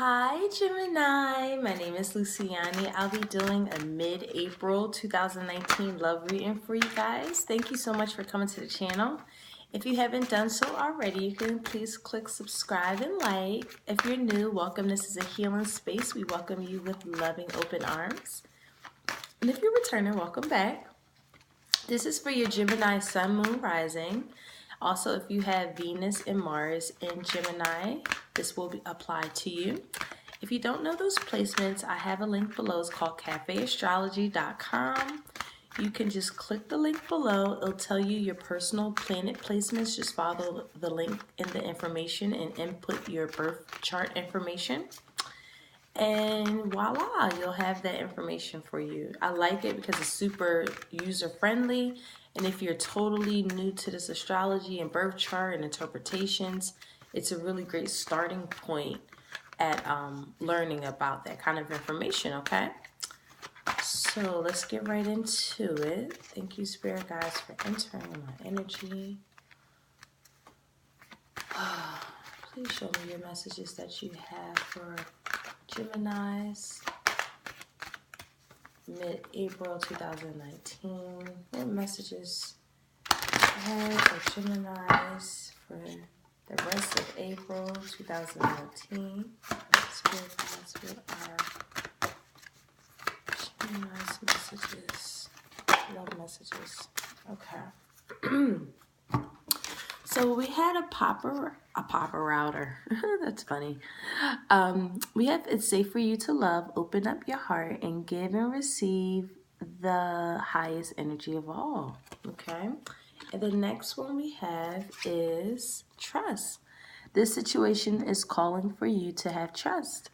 Hi Gemini, my name is Luciani. I'll be doing a mid-April 2019 love reading for you guys. Thank you so much for coming to the channel. If you haven't done so already, you can please click subscribe and like. If you're new, welcome. This is a healing space. We welcome you with loving open arms. And if you're returning, welcome back. This is for your Gemini Sun, Moon, Rising. Also, if you have Venus and Mars in Gemini, this will be applied to you. If you don't know those placements, I have a link below. It's called cafeastrology.com. You can just click the link below. It'll tell you your personal planet placements. Just follow the link in the information and input your birth chart information. And voila, you'll have that information for you. I like it because it's super user-friendly. And if you're totally new to this astrology and birth chart and interpretations, it's a really great starting point at learning about that kind of information, okay? So let's get right into it. Thank you, Spirit Guides, for entering my energy. Please show me your messages that you have for Geminis, mid-April 2019. What messages I have for Geminis for the rest of April 2019? Spirit guides, what are Gemini's messages? Love messages. Okay. So we had a popper router. That's funny. We have it's safe for you to love, open up your heart, and give and receive the highest energy of all. Okay. And the next one we have is trust. This situation is calling for you to have trust.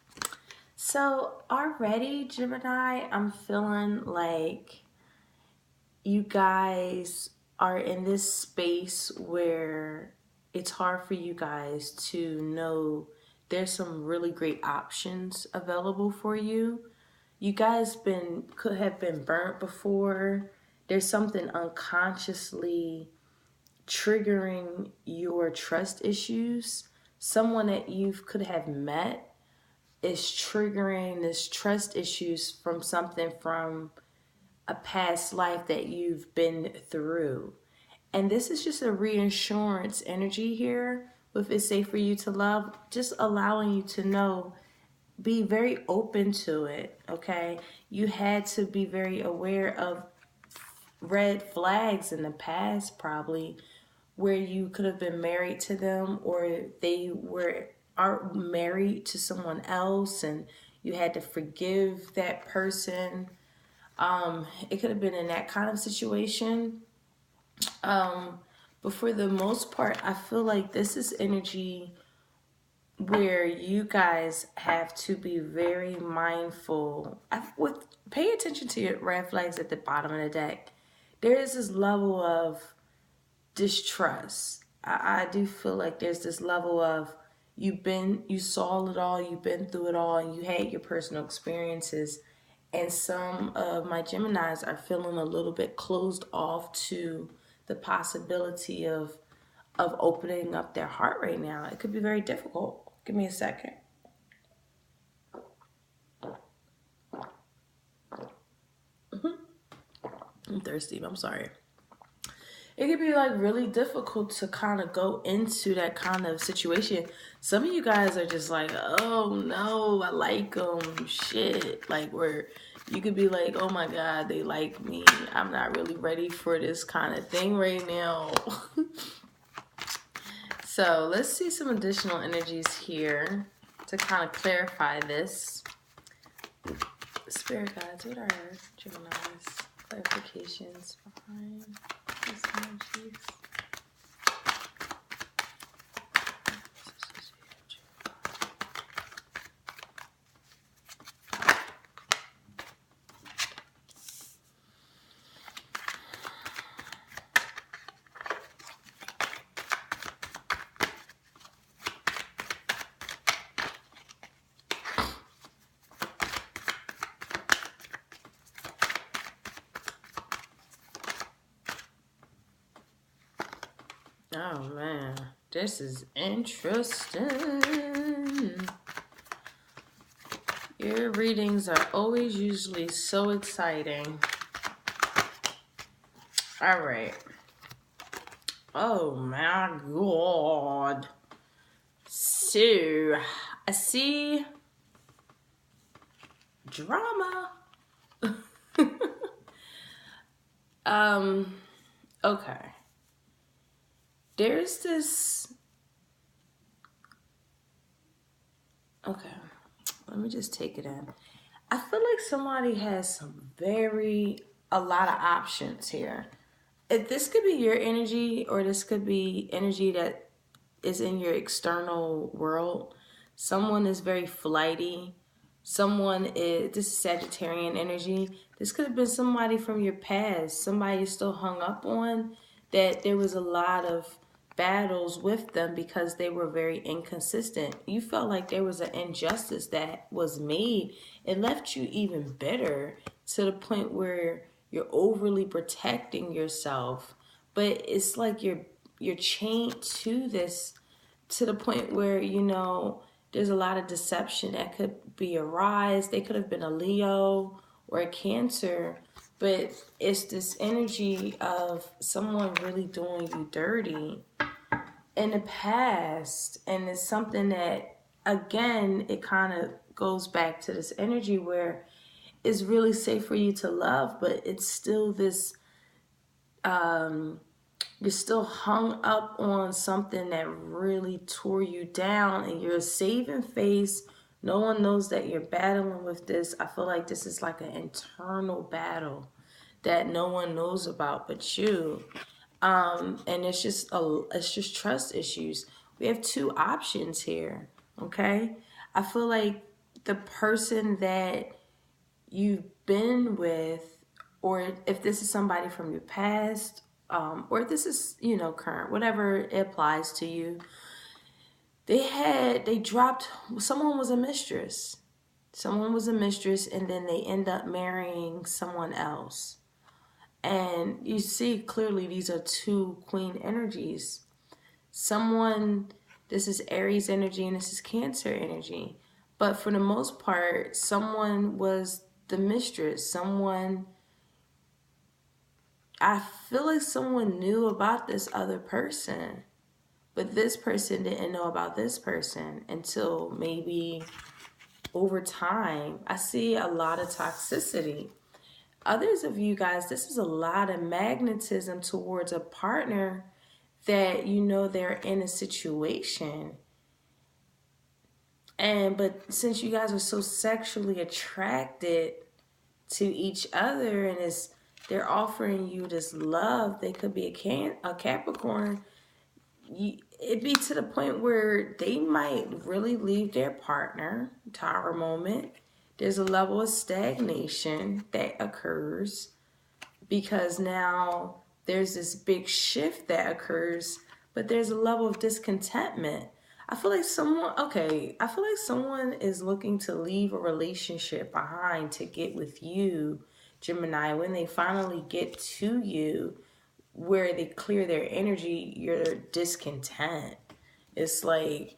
So already, Gemini, I'm feeling like you guys are in this space where it's hard for you guys to know there's some really great options available for you. You guys could have been burnt before. There's something unconsciously triggering your trust issues. Someone that you could have met is triggering this trust issues from something from a past life that you've been through. And this is just a reassurance energy here with it's safe for you to love, just allowing you to know, be very open to it, okay? You had to be very aware of red flags in the past probably where you could have been married to them or they are married to someone else and you had to forgive that person. It could have been in that kind of situation. But for the most part, I feel like this is energy where you guys have to be very mindful. Pay attention to your red flags at the bottom of the deck. There is this level of distrust. I do feel like there's this level of you saw it all, you've been through it all, and you had your personal experiences. And some of my Geminis are feeling a little bit closed off to the possibility of opening up their heart right now. It could be very difficult. Give me a second. I'm thirsty. I'm sorry. It could be like really difficult to kind of go into that kind of situation. Some of you guys are just like, oh no, I like them. Shit. Like where you could be like, oh my God, they like me. I'm not really ready for this kind of thing right now. So let's see some additional energies here to kind of clarify this. Spirit guides, what are Gemini's clarifications behind these energies? Oh man, this is interesting. Your readings are always usually so exciting. All right. Oh my God. So, I see drama. Okay. There's this. Okay. Let me just take it in. I feel like somebody has a lot of options here. If this could be your energy, or this could be energy that is in your external world. Someone is very flighty. This is Sagittarian energy. This could have been somebody from your past. Somebody still hung up on that there was a lot of battles with them because they were very inconsistent. You felt like there was an injustice that was made. It left you even bitter to the point where you're overly protecting yourself. But it's like you're chained to this to the point where, there's a lot of deception that could be a rise. They could have been a Leo or a Cancer, but it's this energy of someone really doing you dirty in the past. And it's something that, again, it kind of goes back to this energy where it's really safe for you to love, but it's still this you're still hung up on something that really tore you down, and you're saving face. No one knows that you're battling with this. I feel like this is like an internal battle that no one knows about but you. And it's just trust issues. We have two options here. Okay. I feel like the person that you've been with, or if this is somebody from your past, or if this is, current, whatever it applies to you, someone was a mistress. Someone was a mistress, and then they end up marrying someone else. And you see clearly these are two queen energies. This is Aries energy and this is Cancer energy. But for the most part, someone was the mistress. I feel like someone knew about this other person, but this person didn't know about this person until maybe over time. I see a lot of toxicity. Others of you guys, this is a lot of magnetism towards a partner that they're in a situation. But since you guys are so sexually attracted to each other, and they're offering you this love, they could be a Capricorn. It'd be to the point where they might really leave their partner. Tower moment. There's a level of stagnation that occurs because now there's this big shift that occurs, but there's a level of discontentment. I feel like someone is looking to leave a relationship behind to get with you, Gemini. When they finally get to you, where they clear their energy, you're discontent. It's like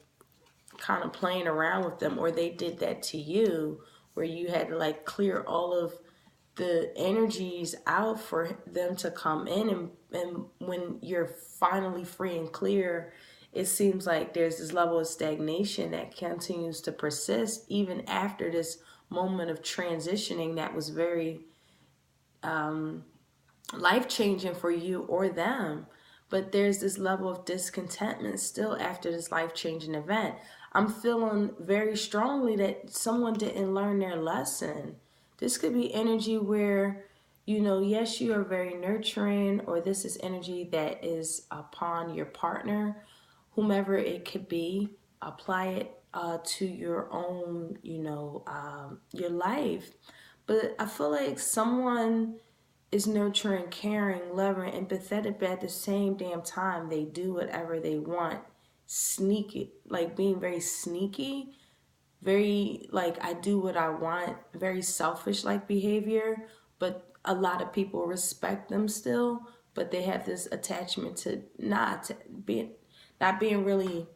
kind of playing around with them, or they did that to you, where you had to like clear all of the energies out for them to come in, and when you're finally free and clear, it seems like there's this level of stagnation that continues to persist even after this moment of transitioning that was very life-changing for you or them. But there's this level of discontentment still after this life-changing event. I'm feeling very strongly that someone didn't learn their lesson. This could be energy where, yes, you are very nurturing, or this is energy that is upon your partner, whomever it could be. Apply it to your own, your life. But I feel like someone is nurturing, caring, loving, empathetic, but at the same damn time, they do whatever they want. Sneaky, like being very sneaky, very like I do what I want, very selfish like behavior, but a lot of people respect them still, but they have this attachment to not being really.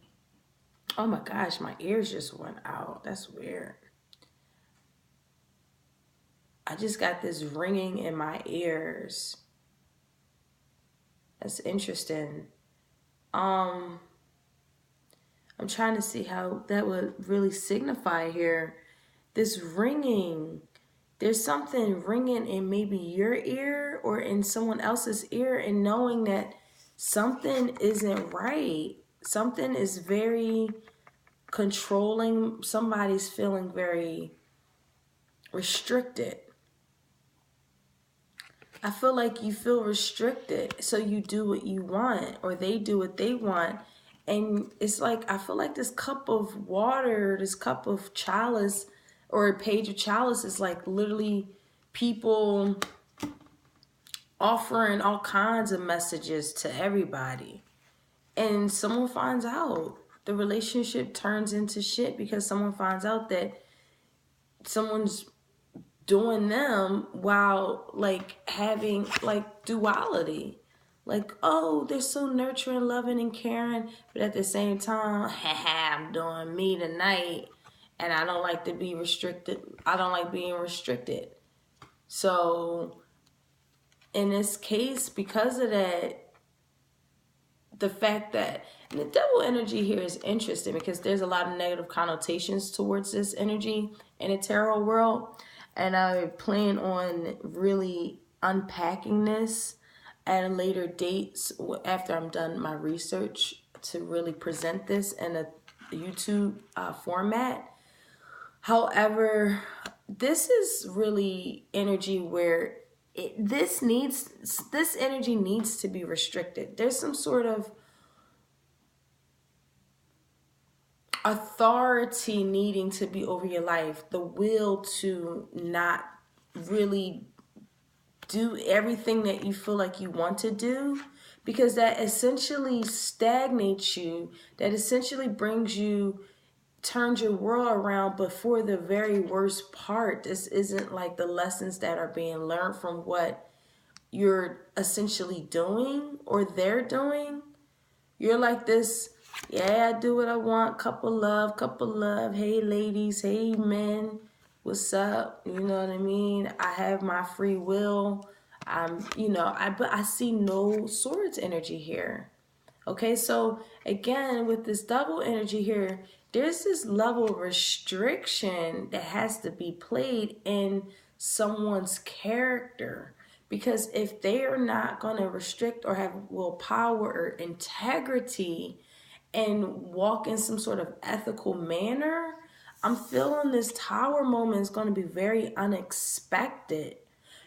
Oh my gosh, my ears just went out. That's weird. I just got this ringing in my ears. That's interesting. I'm trying to see how that would really signify here. This ringing, there's something ringing in maybe your ear or in someone else's ear, and knowing that something isn't right. Something is very controlling. Somebody's feeling very restricted. I feel like you feel restricted, so you do what you want, or they do what they want. And it's like, I feel like this cup of water, this cup of chalice, or a page of chalice is like literally people offering all kinds of messages to everybody. And someone finds out. The relationship turns into shit because someone finds out that someone's doing them while like having like duality. Like, oh, they're so nurturing, loving, and caring, but at the same time, I'm doing me tonight, and I don't like to be restricted. I don't like being restricted. So in this case, because of that, the fact that, and the devil energy here is interesting because there's a lot of negative connotations towards this energy in the tarot world. And I plan on really unpacking this at a later date after I'm done my research to really present this in a YouTube format. However, this is really energy where this energy needs to be restricted. There's some sort of authority needing to be over your life, the will to not really do everything that you feel like you want to do, because that essentially stagnates you, that essentially turns your world around. But for the very worst part, this isn't like the lessons that are being learned from what you're essentially doing or they're doing. You're like this, yeah, I do what I want, couple love, hey ladies, hey men, what's up? You know what I mean? I have my free will. But I see no swords energy here. Okay, so again, with this double energy here, there's this level of restriction that has to be played in someone's character. Because if they are not going to restrict or have willpower or integrity and walk in some sort of ethical manner, I'm feeling this tower moment is going to be very unexpected.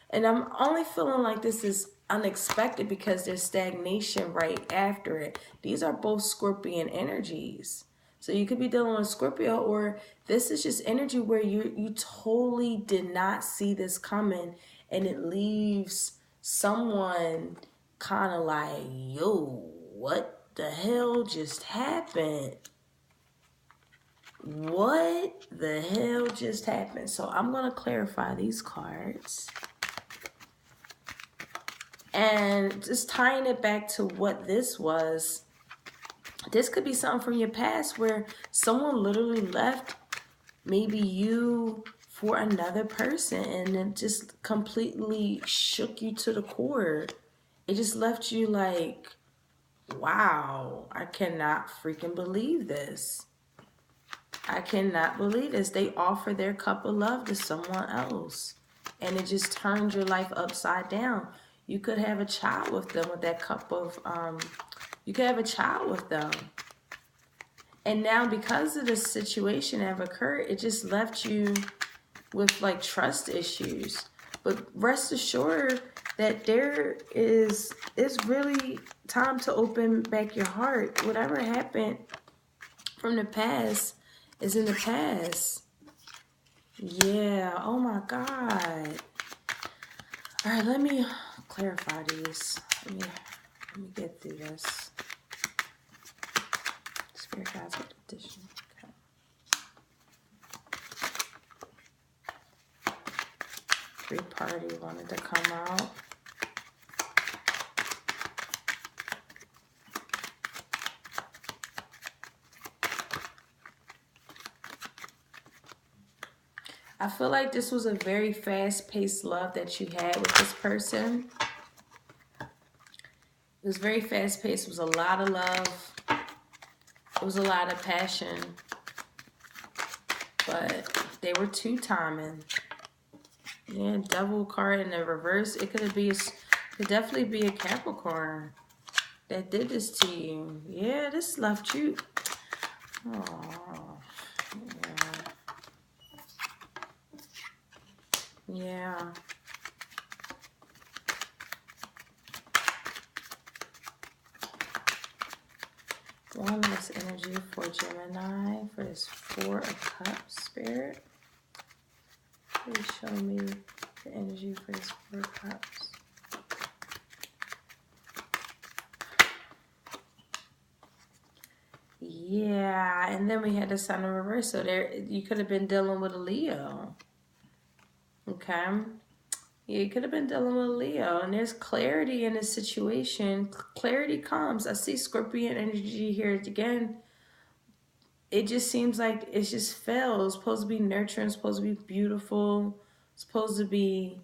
And I'm only feeling like this is unexpected because there's stagnation right after it. These are both Scorpion energies. So you could be dealing with Scorpio, or this is just energy where you totally did not see this coming, and it leaves someone kind of like, yo, what the hell just happened? What the hell just happened? So I'm going to clarify these cards. And just tying it back to what this was, this could be something from your past where someone literally left maybe you for another person, and it just completely shook you to the core. It just left you like, wow, I cannot freaking believe this. I cannot believe this. They offer their cup of love to someone else, and it just turned your life upside down. You could have a child with them with that cup of, you could have a child with them. And now because of the situation that have occurred, it just left you with like trust issues. But rest assured that it's really time to open back your heart. Whatever happened from the past is in the past. Yeah, oh my God. All right, let me clarify these. Let me get through this. Spirit guides with addition. Okay. Three-party wanted to come out. I feel like this was a very fast-paced love that you had with this person. It was very fast-paced. It was a lot of love. It was a lot of passion. But they were two-timing. Yeah, Devil card in the reverse. It could definitely be a Capricorn that did this to you. Yeah, this left you. Oh, yeah. Yeah. One less energy for Gemini for this Four of Cups spirit. Please show me the energy for this Four of Cups. Yeah, and then we had the Sun in reverse. So there, you could have been dealing with a Leo. Okay. Yeah, you could have been dealing with a Leo. And there's clarity in this situation. Clarity comes. I see Scorpion energy here again. It just seems like it just fell. It's supposed to be nurturing, it's supposed to be beautiful, it's supposed to be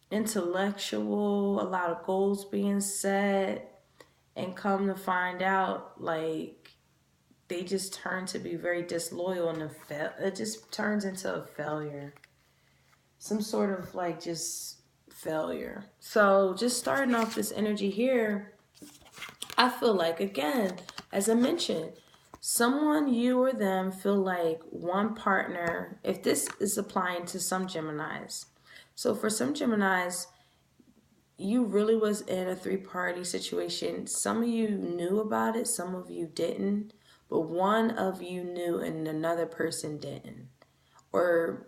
intellectual, a lot of goals being set, and come to find out, like, they just turn to be very disloyal, and it just turns into a failure. Some sort of, like, just failure. So just starting off this energy here, I feel like, again, as I mentioned, someone, you or them, feel like one partner, if this is applying to some Geminis. So for some Geminis, you really was in a three-party situation. Some of you knew about it, some of you didn't, but one of you knew and another person didn't. Or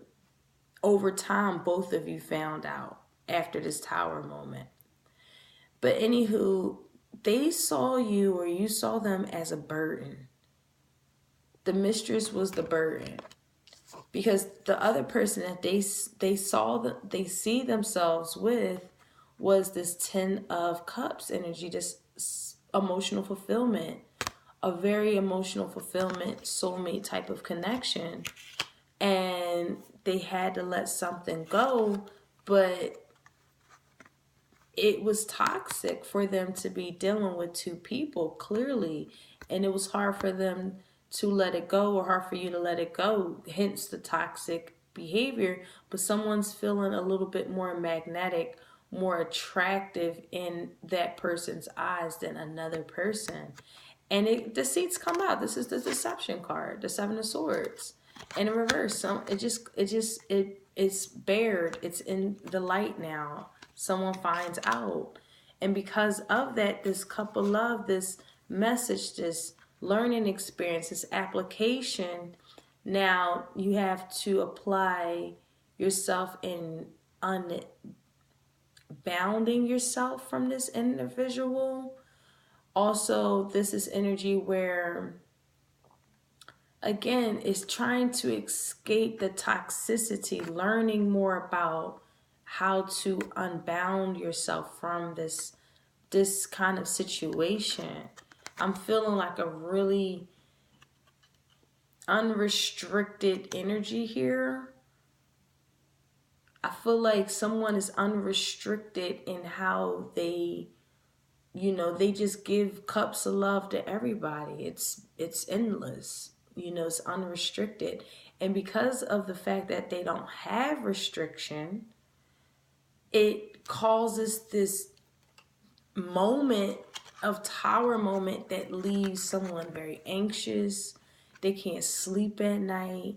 over time, both of you found out after this Tower moment. But anywho, they saw you or you saw them as a burden. The mistress was the burden, because the other person that they see themselves with was this Ten of Cups energy, this emotional fulfillment, a very emotional fulfillment, soulmate type of connection, and they had to let something go, but it was toxic for them to be dealing with two people, clearly. And it was hard for them to let it go, or hard for you to let it go, hence the toxic behavior. But someone's feeling a little bit more magnetic, more attractive in that person's eyes than another person. And the seats come out. This is the deception card, the Seven of Swords. And in reverse, it's bared. It's in the light now. Someone finds out. And because of that, this cup of love, this message, this learning experience, this application, now you have to apply yourself in unbounding yourself from this individual. Also, this is energy where, again, it's trying to escape the toxicity, learning more about how to unbound yourself from this kind of situation. I'm feeling like a really unrestricted energy here. I feel like someone is unrestricted in how they, they just give cups of love to everybody. It's endless. It's unrestricted. And because of the fact that they don't have restriction, it causes this Tower moment that leaves someone very anxious. They can't sleep at night.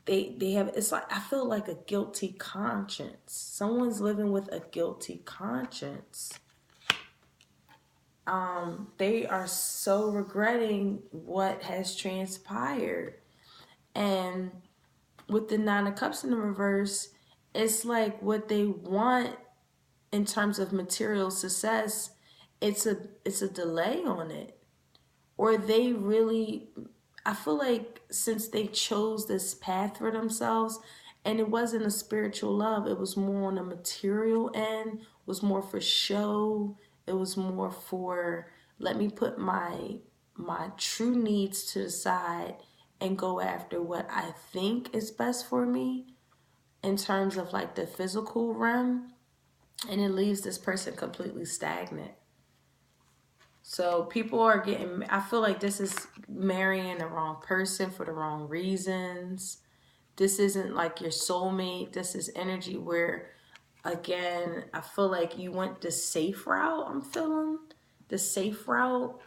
They have, it's like, I feel like a guilty conscience. Someone's living with a guilty conscience. They are so regretting what has transpired. And with the Nine of Cups in the reverse, it's like what they want in terms of material success, it's a delay on it. Or they really, I feel like since they chose this path for themselves, and it wasn't a spiritual love, it was more on the material end, it was more for show, it was more for, let me put my true needs to the side and go after what I think is best for me in terms of like the physical realm, and it leaves this person completely stagnant. So people are getting, I feel like this is marrying the wrong person for the wrong reasons. This isn't like your soulmate. This is energy where, again, I feel like you went the safe route. I'm feeling the safe route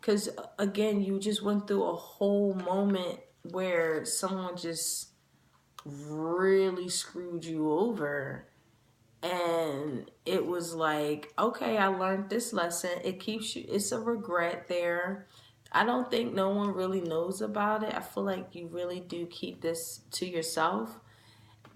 because, again, you just went through a whole moment where someone just really screwed you over. And it was like, okay, I learned this lesson. It keeps you, it's a regret there. I don't think no one really knows about it. I feel like you really do keep this to yourself.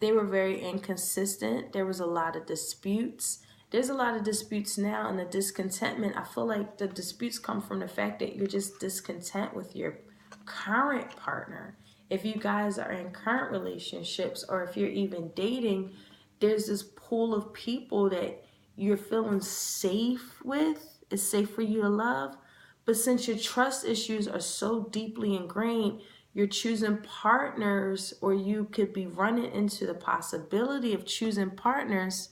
They were very inconsistent. There was a lot of disputes. There's a lot of disputes now, and the discontentment, I feel like the disputes come from the fact that you're just discontent with your current partner. If you guys are in current relationships, or if you're even dating, there's this pool of people that you're feeling safe with. It's safe for you to love. But since your trust issues are so deeply ingrained, you're choosing partners, or you could be running into the possibility of choosing partners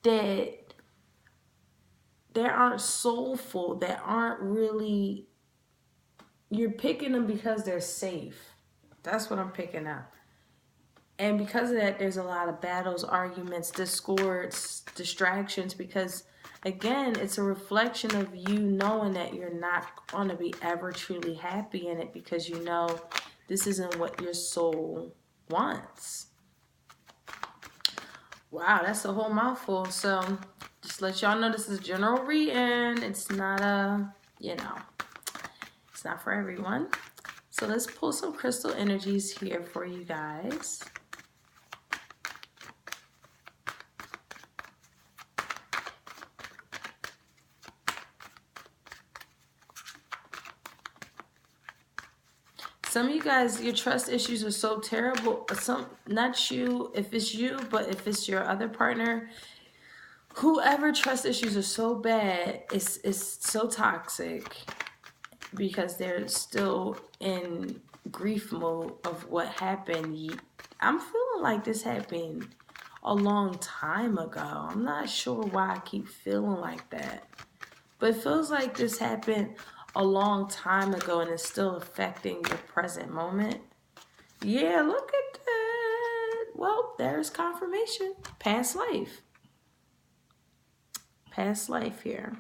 that aren't soulful, that aren't really, you're picking them because they're safe. That's what I'm picking up. And because of that, there's a lot of battles, arguments, discords, distractions, because again, it's a reflection of you knowing that you're not going to be ever truly happy in it, because you know this isn't what your soul wants. Wow, that's a whole mouthful. So just let y'all know this is general reading. It's not it's not for everyone. So let's pull some crystal energies here for you guys. Some of you guys, your trust issues are so terrible. Not you, if it's you, but if it's your other partner, whoever trust issues are so bad, it's so toxic because they're still in grief mode of what happened. I'm feeling like this happened a long time ago. I'm not sure why I keep feeling like that, but it feels like this happened a long time ago and it's still affecting your present moment. Yeah, look at that. Well, there's confirmation. Past life. Past life here.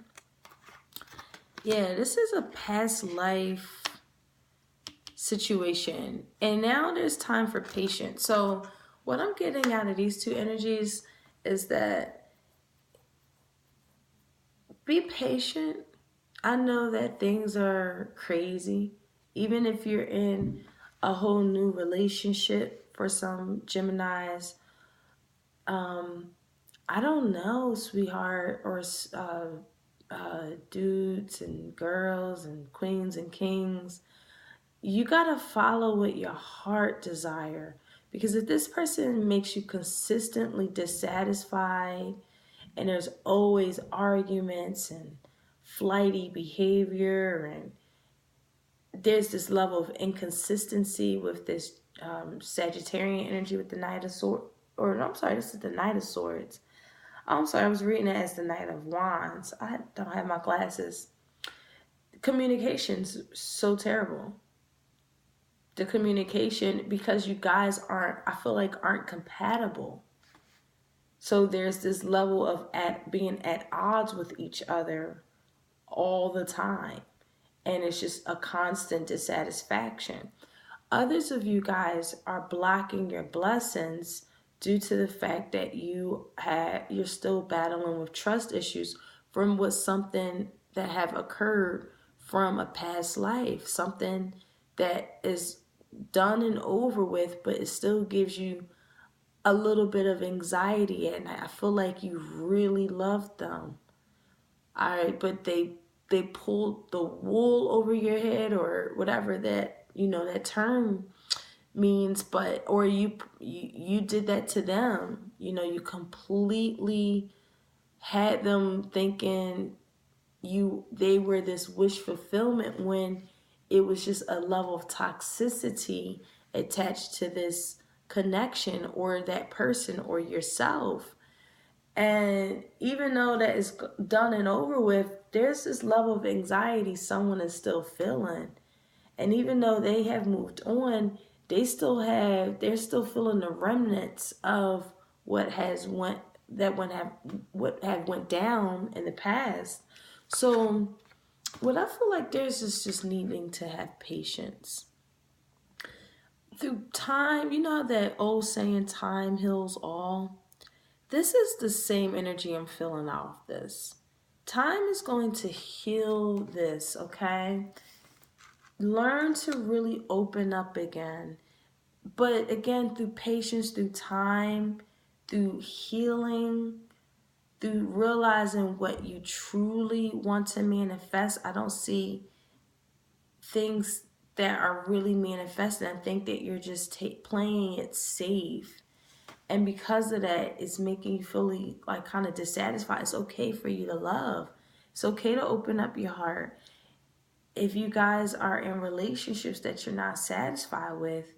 Yeah, this is a past life situation. And now there's time for patience. So what I'm getting out of these two energies is that be patient. I know that things are crazy. Even if you're in a whole new relationship for some Geminis, I don't know, sweetheart, or dudes and girls and queens and kings. You gotta follow what your heart desire. Because if this person makes you consistently dissatisfied, and there's always arguments and flighty behavior, and there's this level of inconsistency with this Sagittarian energy with the Knight of Swords, or no, I'm sorry, this is the Knight of Swords. I'm sorry, I was reading it as the Knight of Wands. I don't have my glasses. Communication's so terrible. The communication, because you guys aren't compatible. So there's this level of being at odds with each other all the time. And it's just a constant dissatisfaction. Others of you guys are blocking your blessings due to the fact that you're still battling with trust issues from something that have occurred from a past life, something that is done and over with, but it still gives you a little bit of anxiety at night. I feel like you really love them. All right, but they pulled the wool over your head, or whatever that that term means, but or you did that to them. You completely had them thinking they were this wish fulfillment, when it was just a level of toxicity attached to this connection or that person or yourself. And even though that is done and over with, there's this level of anxiety someone is still feeling. And even though they have moved on, they're still feeling the remnants of what has went that what have went down in the past. So what I feel like there's is just needing to have patience. Through time, you know that old saying, time heals all? This is the same energy I'm feeling off this. Time is going to heal this, okay? Learn to really open up again. But again, through patience, through time, through healing, through realizing what you truly want to manifest. I don't see things that are really manifesting. I think that you're just playing it safe. And because of that, it's making you feel like kind of dissatisfied. It's okay for you to love. It's okay to open up your heart. If you guys are in relationships that you're not satisfied with,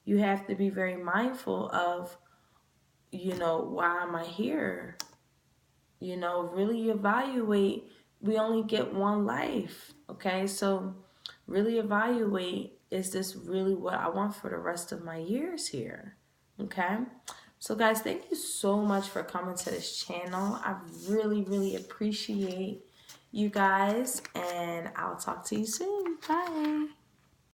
you have to be very mindful of, why am I here? Really evaluate. We only get one life, okay? So really evaluate, is this really what I want for the rest of my years here, okay? So guys, thank you so much for coming to this channel. I really, really appreciate you guys, and I'll talk to you soon. Bye.